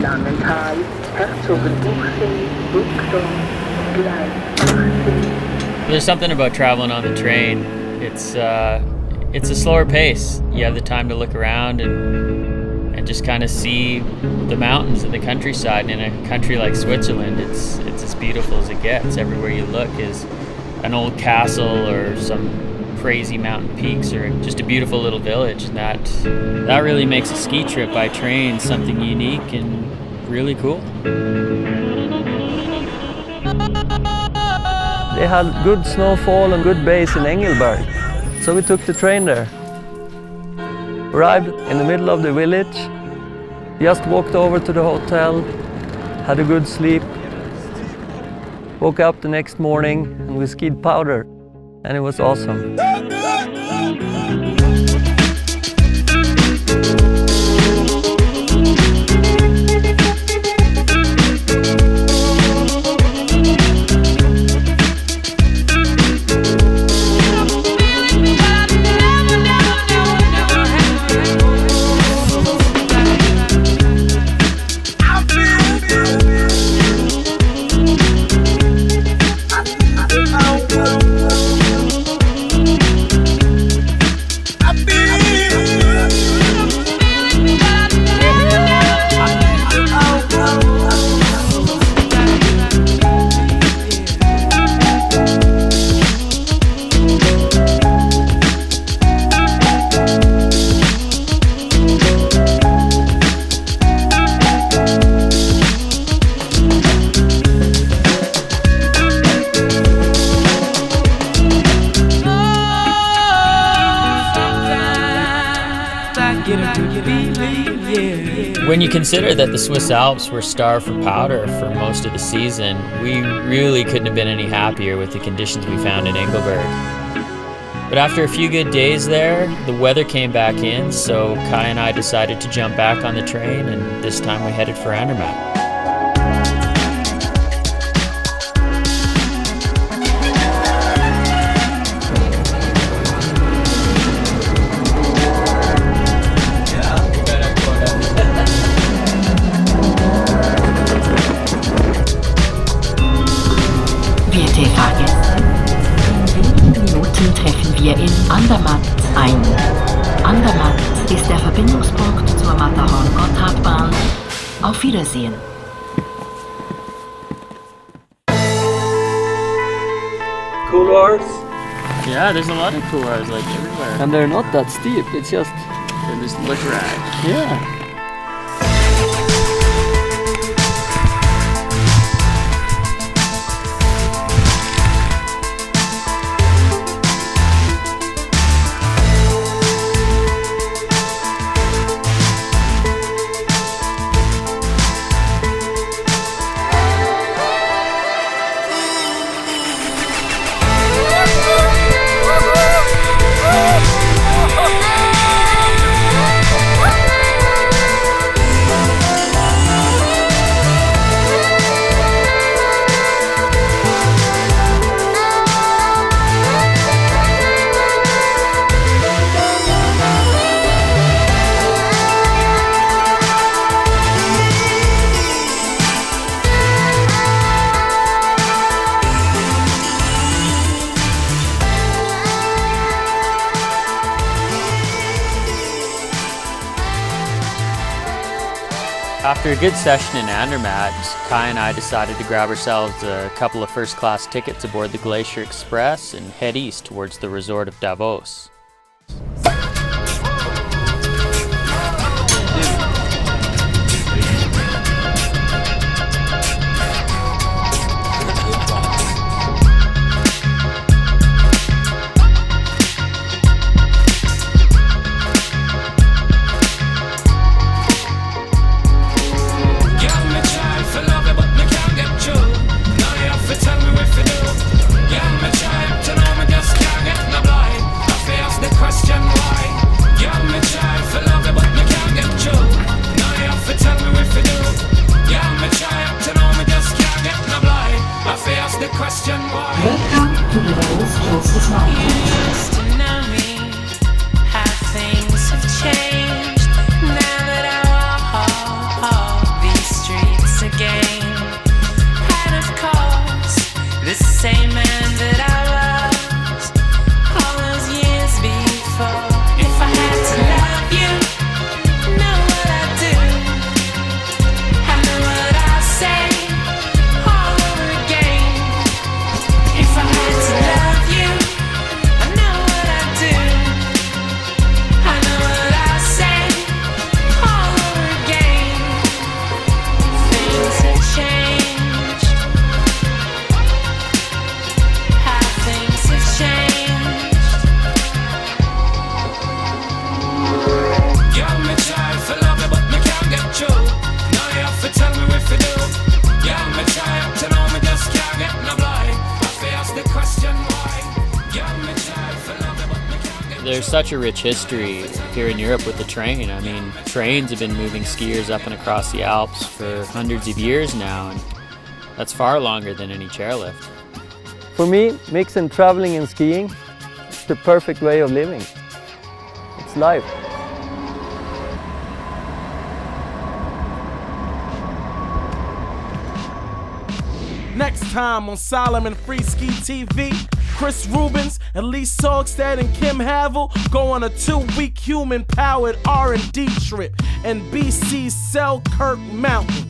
Langenthal, Herzogenbuchsee, Burgdorf, Gleis. There's something about traveling on the train. It's a slower pace. You have the time to look around and just kind of see the mountains and the countryside. And in a country like Switzerland, it's as beautiful as it gets. Everywhere you look is an old castle or some crazy mountain peaks or just a beautiful little village. That really makes a ski trip by train something unique and really cool. They had good snowfall and good base in Engelberg, so we took the train there. Arrived in the middle of the village, just walked over to the hotel, had a good sleep, woke up the next morning and we skied powder, and it was awesome. When you consider that the Swiss Alps were starved for powder for most of the season, we really couldn't have been any happier with the conditions we found in Engelberg. But after a few good days there, the weather came back in, so Kai and I decided to jump back on the train, and this time we headed for Andermatt. Treffen wir in Andermatt ein. Andermatt ist der Verbindungspunkt zur Matterhorn-Gotthardbahn. Auf Wiedersehen. Couloirs. Yeah, there's a lot of couloirs like everywhere. And they're not that steep, it's just... They're just look right. Yeah. After a good session in Andermatt, Kai and I decided to grab ourselves a couple of first-class tickets aboard the Glacier Express and head east towards the resort of Davos. Tell me if you do. Yeah, me try to know me just can't get no blind. I feel There's such a rich history here in Europe with the train. I mean, trains have been moving skiers up and across the Alps for hundreds of years now, and that's far longer than any chairlift. For me, mixing traveling and skiing is the perfect way of living. It's life. Next time on Salomon Freeski TV, Chris Rubens, Elise Sogstad, and Kim Havel go on a 2-week human-powered R&D trip in BC's Selkirk Mountain.